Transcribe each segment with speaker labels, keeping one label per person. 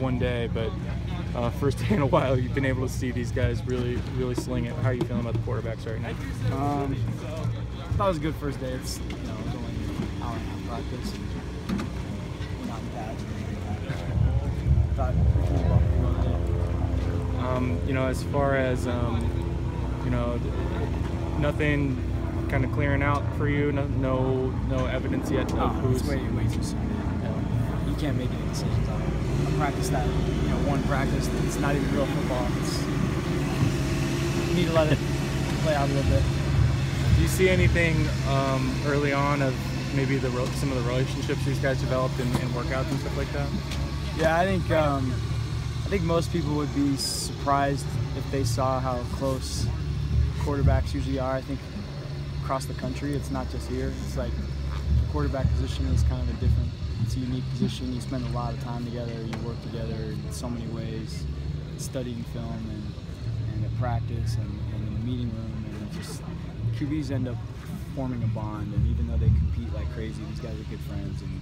Speaker 1: one day, but first day in a while, you've been able to see these guys really sling it. How are you feeling about the quarterbacks right now?
Speaker 2: I thought it was a good first day. It's, it was only an hour and a half practice. And not in pads or anything like that. I thought
Speaker 1: as far as nothing kind of clearing out for you. No evidence yet of who's.
Speaker 2: It's way too soon. You can't make any decisions on it. A practice that one practice that's not even real football. You need to let it play out a little bit.
Speaker 1: Do you see anything early on of maybe some of the relationships these guys developed in workouts and stuff like that?
Speaker 2: Yeah, I think most people would be surprised if they saw how close quarterbacks usually are. I think across the country, it's not just here. It's like the quarterback position is kind of it's a unique position. You spend a lot of time together, you work together in so many ways, studying film and at practice and in the meeting room, and just QBs end up forming a bond, and even though they compete like crazy, these guys are good friends, and you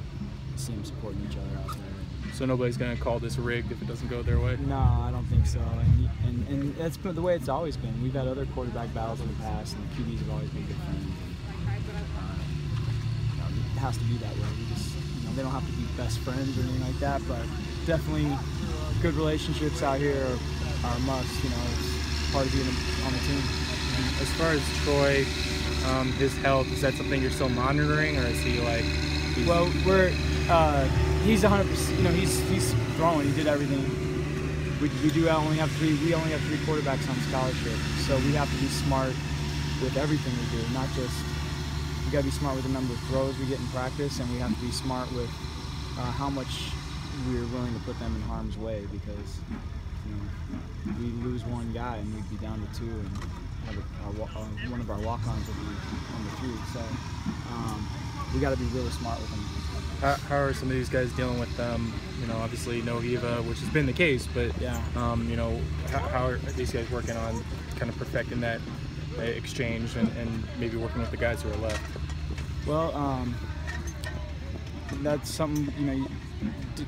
Speaker 2: see them supporting each other out there.
Speaker 1: So nobody's going to call this rigged if it doesn't go their way?
Speaker 2: No, I don't think so. And that's the way it's always been. We've had other quarterback battles in the past, and the QBs have always been good friends. It has to be that way. We just, they don't have to be best friends or anything like that, but definitely good relationships out here are a must. It's part of being on the team.
Speaker 1: As far as Troy, his health, is that something you're still monitoring, or is he like?
Speaker 2: Well, he's 100%. He's throwing. He did everything. We only have three quarterbacks on scholarship, so we have to be smart with everything we do. Not just we got to be smart with the number of throws we get in practice, and we have to be smart with how much we're willing to put them in harm's way, because we lose one guy and we'd be down to two, and one of our walk-ons will be on the field. So we got to be really smart with them.
Speaker 1: How are some of these guys dealing with obviously no Eva, which has been the case, but
Speaker 2: yeah.
Speaker 1: How are these guys working on kind of perfecting that exchange and maybe working with the guys who are left?
Speaker 2: Well, that's something,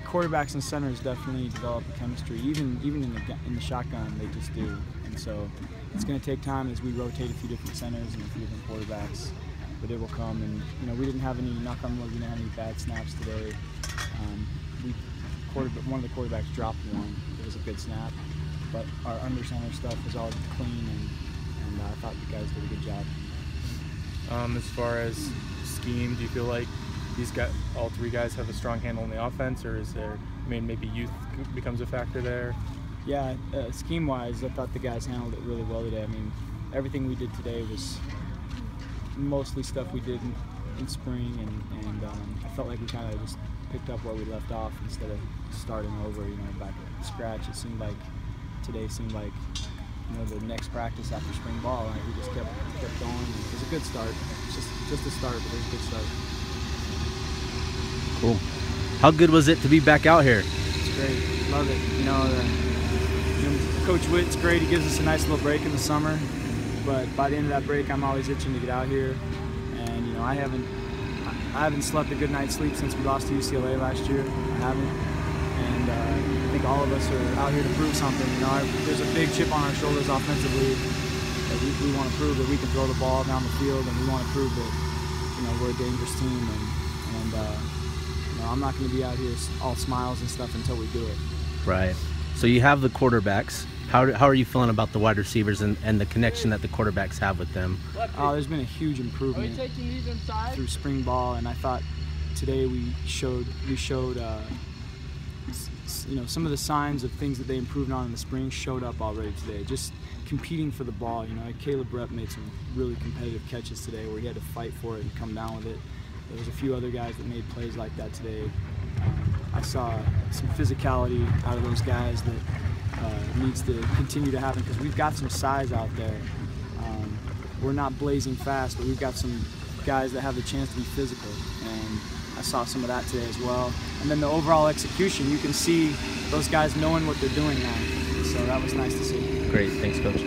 Speaker 2: quarterbacks and centers definitely develop a chemistry. Even in the shotgun, they just do. And so it's going to take time as we rotate a few different centers and a few different quarterbacks. But it will come, and we didn't have any, knock on wood, we didn't have any bad snaps today. One of the quarterbacks dropped one. It was a good snap, but our under center stuff was all clean, and I thought you guys did a good job.
Speaker 1: As far as scheme, do you feel like all three guys have a strong handle on the offense, or is there, maybe youth becomes a factor there?
Speaker 2: Yeah, scheme-wise, I thought the guys handled it really well today. Everything we did today was mostly stuff we did in spring, and I felt like we kind of just picked up where we left off instead of starting over, back at scratch. It seemed like today the next practice after spring ball, we just kept going. It was a good start. It's just a start, but it was a good start.
Speaker 3: Cool. How good was it to be back out here?
Speaker 2: It's great. Love it. Coach Witt's great. He gives us a nice little break in the summer. But by the end of that break, I'm always itching to get out here, and I haven't slept a good night's sleep since we lost to UCLA last year. I haven't, and I think all of us are out here to prove something. There's a big chip on our shoulders offensively. That we want to prove that we can throw the ball down the field, and we want to prove that we're a dangerous team. And I'm not going to be out here all smiles and stuff until we do it.
Speaker 3: Right. So you have the quarterbacks. How are you feeling about the wide receivers and the connection that the quarterbacks have with them?
Speaker 2: There's been a huge improvement through spring ball, and I thought today we showed some of the signs of things that they improved on in the spring showed up already today. Just competing for the ball. Caleb Rep made some really competitive catches today where he had to fight for it and come down with it. There was a few other guys that made plays like that today. I saw some physicality out of those guys that needs to continue to happen, because we've got some size out there. We're not blazing fast, but we've got some guys that have the chance to be physical, and I saw some of that today as well. And then the overall execution, you can see those guys knowing what they're doing now, so that was nice to see.
Speaker 3: Great, thanks, Coach.